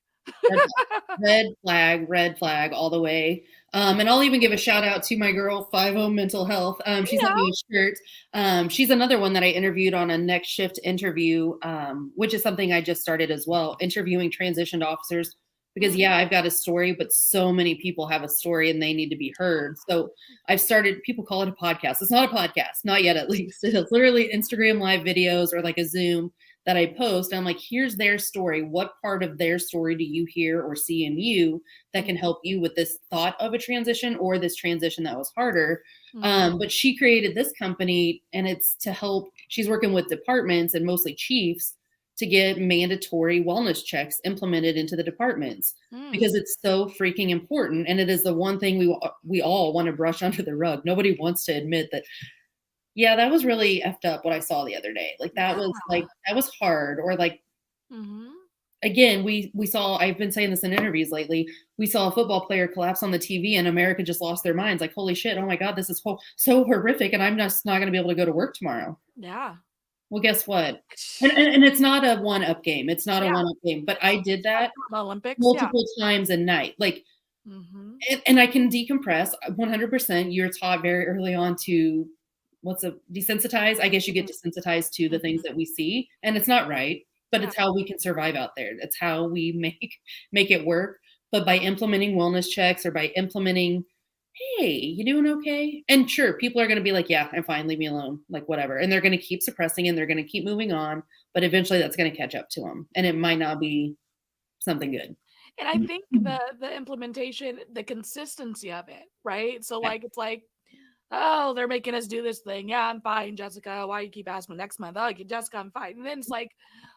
red flag all the way. And I'll even give a shout out to my girl 50 Mental Health. She's sent me a shirt. She's another one that I interviewed on a Next Shift interview, which is something I just started as well, interviewing transitioned officers because yeah, I've got a story, but so many people have a story and they need to be heard. So I've started, people call it a podcast. It's not a podcast, not yet at least. It's literally Instagram live videos or like a Zoom that I post. And I'm like, here's their story. What part of their story do you hear or see in you that can help you with this thought of a transition or this transition that was harder? But she created this company and it's to help, she's working with departments and mostly chiefs to get mandatory wellness checks implemented into the departments because it's so freaking important. And it is the one thing we all want to brush under the rug. Nobody wants to admit that, yeah, that was really effed up what I saw the other day. Like that was hard. Or like, again, we saw, I've been saying this in interviews lately, we saw a football player collapse on the TV and America just lost their minds. Like, holy shit, oh my God, this is so horrific. And I'm just not going to be able to go to work tomorrow. Yeah. Well, guess what? And it's not a one-up game. It's not a one-up game. But I did that Olympics, multiple times a night. Like, and I can decompress 100%. You're taught very early on to desensitize. I guess you get desensitized to the things that we see, and it's not right. But it's how we can survive out there. It's how we make it work. But by implementing wellness checks or by implementing, hey, you doing okay? And sure, people are going to be like, yeah, I'm fine, leave me alone, like whatever. And they're going to keep suppressing and they're going to keep moving on. But eventually that's going to catch up to them. And it might not be something good. And I think the implementation, the consistency of it, right? So like, it's like, oh, they're making us do this thing. Yeah, I'm fine, Jessica. Why you keep asking me next month? Oh, Jessica, I'm fine. And then it's like,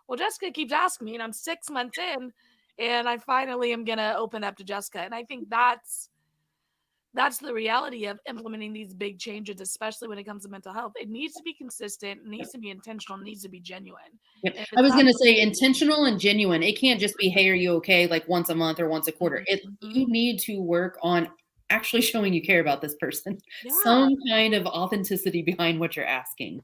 well, Jessica keeps asking me and I'm 6 months in and I finally am going to open up to Jessica. And I think that's the reality of implementing these big changes, especially when it comes to mental health. It needs to be consistent, it needs to be intentional, it needs to be genuine. I was going to say intentional and genuine. It can't just be, hey, are you okay? Like once a month or once a quarter. You need to work on actually showing you care about this person. Some kind of authenticity behind what you're asking.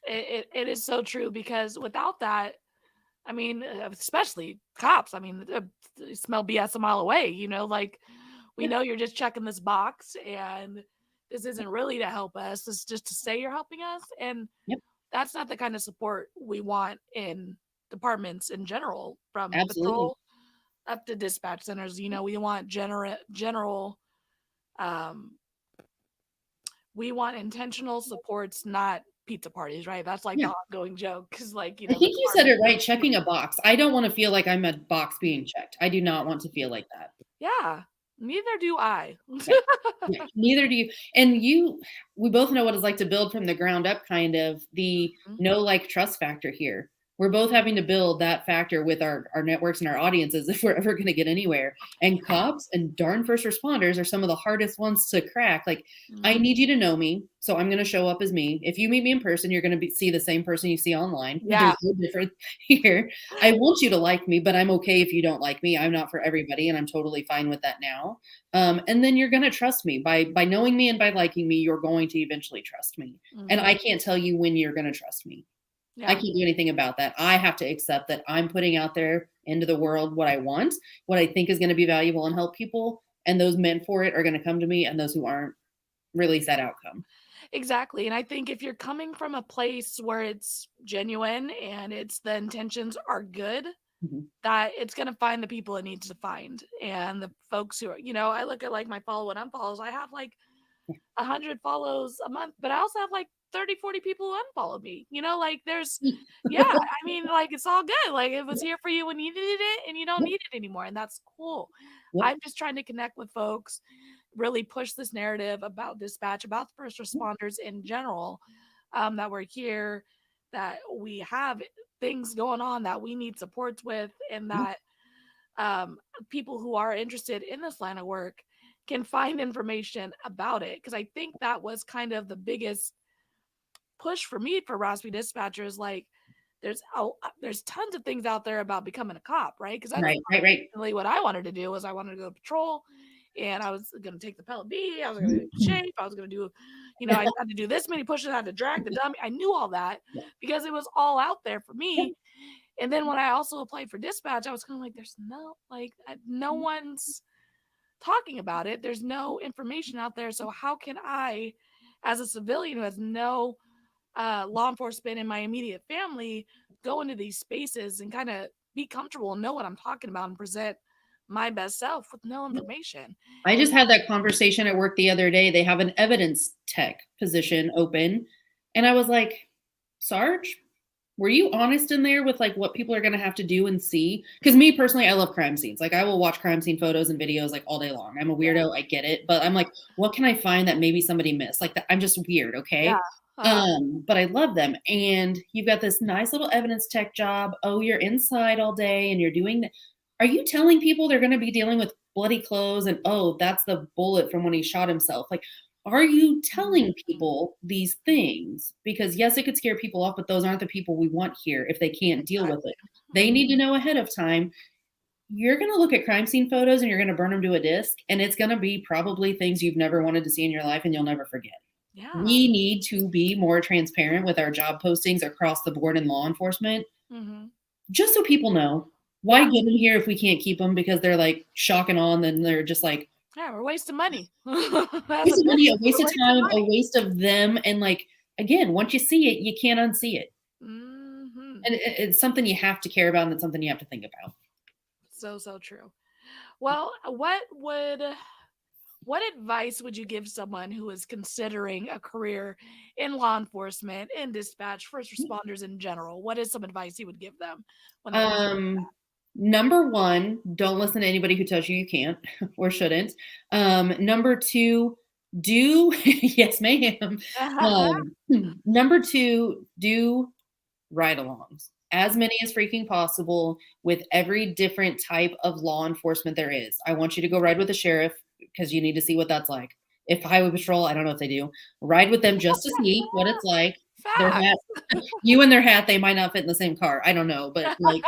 It is so true, because without that, I mean, especially cops, I mean, they smell BS a mile away, like we know you're just checking this box and this isn't really to help us. It's just to say you're helping us. And that's not the kind of support we want in departments in general, from patrol up to dispatch centers. We want general, we want intentional supports, not pizza parties, right? That's like the ongoing joke, because like, I think you said it right, checking a box. I don't want to feel like I'm a box being checked. I do not want to feel like that. Yeah, neither do I. Neither do you. And we both know what it's like to build from the ground up, kind of the know, like, trust factor here. We're both having to build that factor with our networks and our audiences if we're ever going to get anywhere. And cops and darn first responders are some of the hardest ones to crack. Like, I need you to know me, so I'm going to show up as me. If you meet me in person, you're going to see the same person you see online. Yeah. There's no difference here. I want you to like me, but I'm okay if you don't like me. I'm not for everybody, and I'm totally fine with that now. And then you're going to trust me. By knowing me and by liking me, you're going to eventually trust me. And I can't tell you when you're going to trust me. I can't do anything about that. I have to accept that I'm putting out there into the world what I want, what I think is going to be valuable and help people. And those meant for it are going to come to me, and those who aren't, release that outcome. Exactly. And I think if you're coming from a place where it's genuine and the intentions are good, that it's going to find the people it needs to find. And the folks who are, I look at like my follow and unfollows. I have like 100 follows a month, but I also have like 30, 40 people who unfollow me. Like there's, I mean, like it's all good. Like it was here for you when you needed it and you don't need it anymore. And that's cool. I'm just trying to connect with folks, really push this narrative about dispatch, about first responders in general, that we're here, that we have things going on that we need supports with, and that people who are interested in this line of work can find information about it. Because I think that was kind of the biggest push for me for Raspy Dispatchers. Like there's tons of things out there about becoming a cop, right? Because that's really what I wanted to do. Was I wanted to go patrol, and I was going to take the pellet B, I was going to shape, I was going to do, I had to do this many pushes, I had to drag the dummy. I knew all that because it was all out there for me. And then when I also applied for dispatch, I was kind of like, there's no one's talking about it. There's no information out there. So how can I, as a civilian who has no law enforcement in my immediate family, go into these spaces and kind of be comfortable and know what I'm talking about and present my best self with no information. I And just had that conversation at work the other day. They have an evidence tech position open. And I was like, Sarge, were you honest in there with like what people are going to have to do and see? Because me personally, I love crime scenes. Like I will watch crime scene photos and videos like all day long. I'm a weirdo. I get it. But I'm like, what can I find that maybe somebody missed? Like that, I'm just weird. Okay. yeah. Uh, But I love them. And you've got this nice little evidence tech job. Oh, you're inside all day and you're doing that. Are you telling people they're going to be dealing with bloody clothes and oh, that's the bullet from when he shot himself? Like, are you telling people these things? Because yes, it could scare people off, but those aren't the people we want here if they can't deal with it. They need to know ahead of time. You're going to look at crime scene photos and you're going to burn them to a disc, and it's going to be probably things you've never wanted to see in your life and you'll never forget. yeah. We need to be more transparent with our job postings across the board in law enforcement, just so people know. Why get in here if we can't keep them because they're like shocking on, then they're just like, yeah, we're wasting money. waste of money, a waste of time, a waste of them. And like, again, once you see it, you can't unsee it. And it's something you have to care about, and it's something you have to think about. So true. Well, what advice would you give someone who is considering a career in law enforcement, in dispatch, first responders in general? What is some advice you would give them? When Number one, don't listen to anybody who tells you you can't or shouldn't. Number two, do yes, ma'am. Number two, do ride-alongs, as many as freaking possible with every different type of law enforcement there is. I want you to go ride with the sheriff because you need to see what that's like. If highway patrol, I don't know if they do, ride with them just to see what it's like. Their hat, you and their hat, they might not fit in the same car. I don't know, but like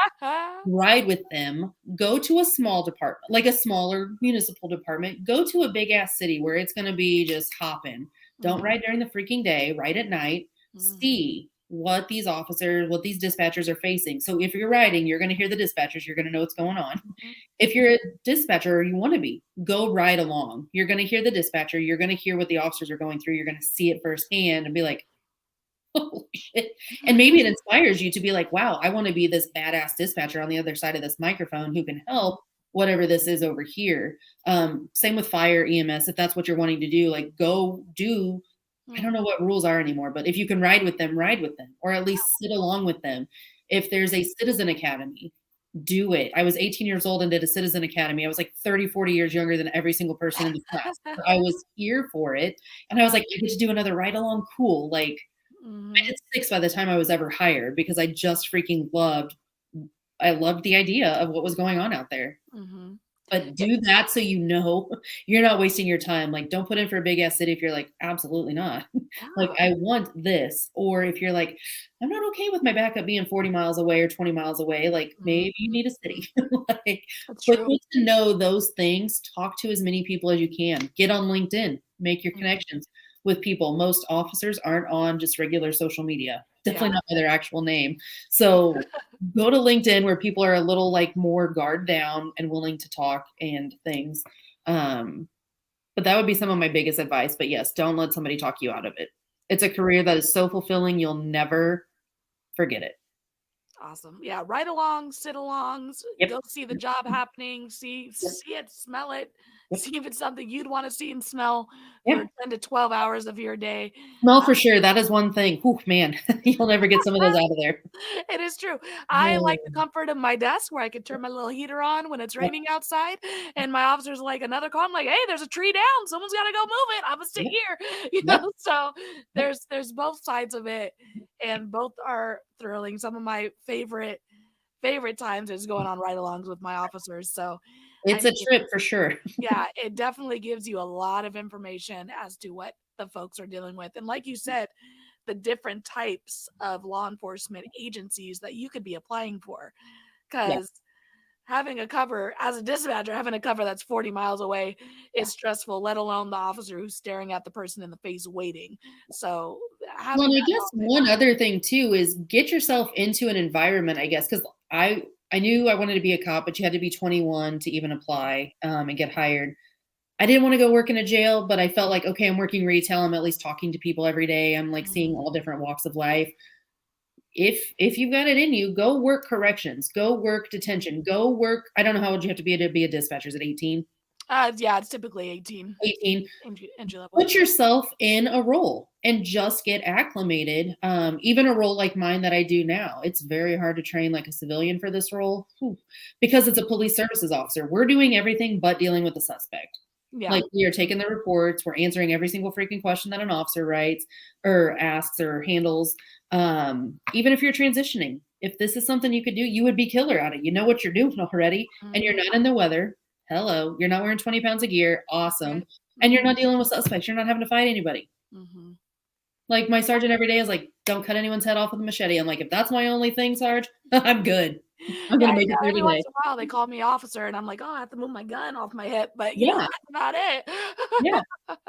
ride with them. Go to a small department, like a smaller municipal department. Go to a big ass city where it's going to be just hopping. Don't ride during the freaking day. Ride at night. See what these officers, what these dispatchers are facing. So if you're riding, you're going to hear the dispatchers. You're going to know what's going on. If you're a dispatcher or you want to be, go ride along. You're going to hear the dispatcher. You're going to hear what the officers are going through. You're going to see it firsthand and be like, holy shit. And maybe it inspires you to be like, wow, I want to be this badass dispatcher on the other side of this microphone who can help whatever this is over here. Same with fire, EMS, if that's what you're wanting to do, like go do. I don't know what rules are anymore, but if you can ride with them, or at least sit along with them. If there's a citizen academy, do it. I was 18 years old and did a citizen academy. I was like 30, 40 years younger than every single person in the class. I was here for it. And I was like, I get to do another ride along. Cool. Like I did 6 by the time I was ever hired because I just freaking loved the idea of what was going on out there. But do that so you know you're not wasting your time. Like, don't put in for a big ass city if you're like, absolutely not. Like, I want this. Or if you're like, I'm not okay with my backup being 40 miles away or 20 miles away, like maybe you need a city. Like, but need to know those things. Talk to as many people as you can. Get on LinkedIn. Make your connections with people. Most officers aren't on just regular social media. Definitely not by their actual name. So go to LinkedIn where people are a little like more guard down and willing to talk and things. But that would be some of my biggest advice. But yes, don't let somebody talk you out of it. It's a career that is so fulfilling. You'll never forget it. Awesome. Yeah. Ride along, sit alongs, go see the job happening, see it, smell it, see if it's something you'd want to see and smell for 10 to 12 hours of your day. Smell for sure. That is one thing. Whew, man, you'll never get some of those out of there. It is true. I like the comfort of my desk where I can turn my little heater on when it's raining outside. And my officer's like another call. I'm like, hey, there's a tree down. Someone's got to go move it. I'm going to sit here. You know, so there's both sides of it. And both are thrilling. Some of my favorite times is going on ride-alongs with my officers. So it's a trip for sure. Yeah, it definitely gives you a lot of information as to what the folks are dealing with. And like you said, the different types of law enforcement agencies that you could be applying for. Because having a cover, as a dispatcher, having a cover that's 40 miles away is stressful, let alone the officer who's staring at the person in the face waiting. So I guess one other thing too is get yourself into an environment, I guess, because I knew I wanted to be a cop, but you had to be 21 to even apply and get hired. I didn't want to go work in a jail, but I felt like, okay, I'm working retail. I'm at least talking to people every day. I'm like seeing all different walks of life. if you've got it in you, go work corrections, go work detention, go work. I don't know how old you have to be a dispatcher. Is it 18? Yeah, it's typically 18. 18. Entry level. Put yourself in a role and just get acclimated. Even a role like mine that I do now, it's very hard to train like a civilian for this role because it's a police services officer. We're doing everything but dealing with the suspect. Yeah. Like we are taking the reports, we're answering every single freaking question that an officer writes or asks or handles. Even if you're transitioning, if this is something you could do, you would be killer at it. You know what you're doing already, and you're not in the weather. Hello, you're not wearing 20 pounds of gear. Awesome. And you're not dealing with suspects. You're not having to fight anybody. Like my sergeant every day is like, don't cut anyone's head off with a machete. I'm like, if that's my only thing, Sarge, I'm good. I'm going to make it through every today. once in a while they call me officer and I'm like, oh, I have to move my gun off my hip. But you know, that's about it.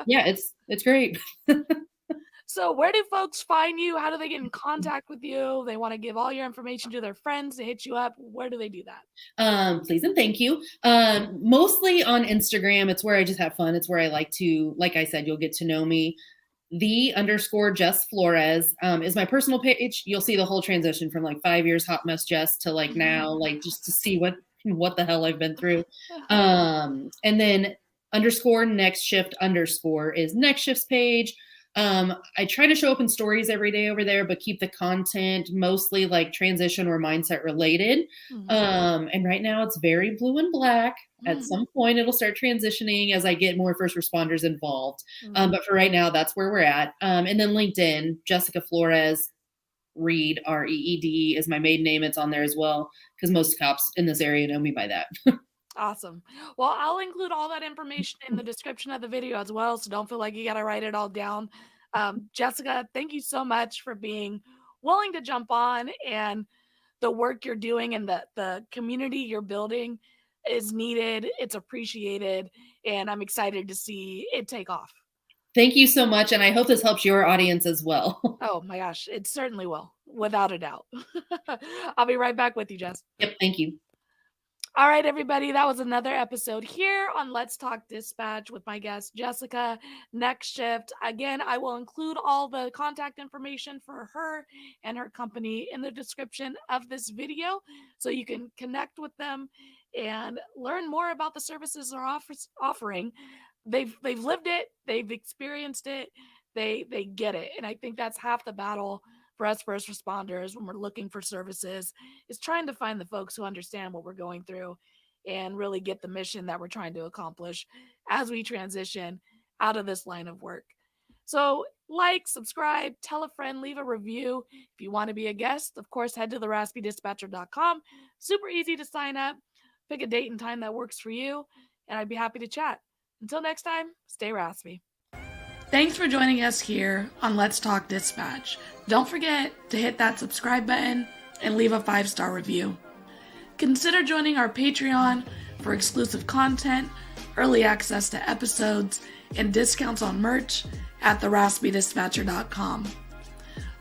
Yeah, it's great. So where do folks find you? How do they get in contact with you? They want to give all your information to their friends to hit you up. Where do they do that? Please and thank you. Mostly on Instagram. It's where I just have fun. It's where I like to, like I said, you'll get to know me. _Jess Flores is my personal page. You'll see the whole transition from like 5 years hot mess Jess to like now, like just to see what the hell I've been through. And then _next shift_ is next shift's page. I try to show up in stories every day over there, but keep the content mostly like transition or mindset related. And right now it's very blue and black. At some point it'll start transitioning as I get more first responders involved. But for right now, that's where we're at. And then LinkedIn, Jessica Flores, Reed, REED is my maiden name. It's on there as well because most cops in this area know me by that. Awesome. Well, I'll include all that information in the description of the video as well, so don't feel like you got to write it all down. Jessica, thank you so much for being willing to jump on, and the work you're doing and the community you're building is needed. It's appreciated, and I'm excited to see it take off. Thank you so much, and I hope this helps your audience as well. Oh my gosh, it certainly will, without a doubt. I'll be right back with you, Jess. Yep, thank you. All right, everybody, that was another episode here on Let's Talk Dispatch with my guest, Jessica, Next Shift. Again, I will include all the contact information for her and her company in the description of this video so you can connect with them and learn more about the services they're offering. They've lived it, they've experienced it, they get it. And I think that's half the battle for us first responders when we're looking for services, is trying to find the folks who understand what we're going through and really get the mission that we're trying to accomplish as we transition out of this line of work. So like, subscribe, tell a friend, leave a review. If you want to be a guest, of course, head to theraspydispatcher.com. Super easy to sign up. Pick a date and time that works for you, and I'd be happy to chat. Until next time, stay raspy. Thanks for joining us here on Let's Talk Dispatch. Don't forget to hit that subscribe button and leave a 5-star review. Consider joining our Patreon for exclusive content, early access to episodes, and discounts on merch at theraspydispatcher.com.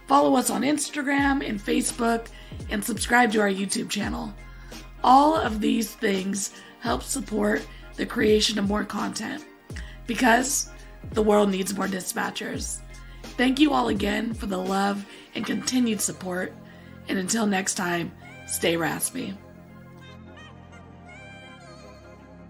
Follow us on Instagram and Facebook, and subscribe to our YouTube channel. All of these things help support the creation of more content, because the world needs more dispatchers. Thank you all again for the love and continued support. And until next time, stay raspy.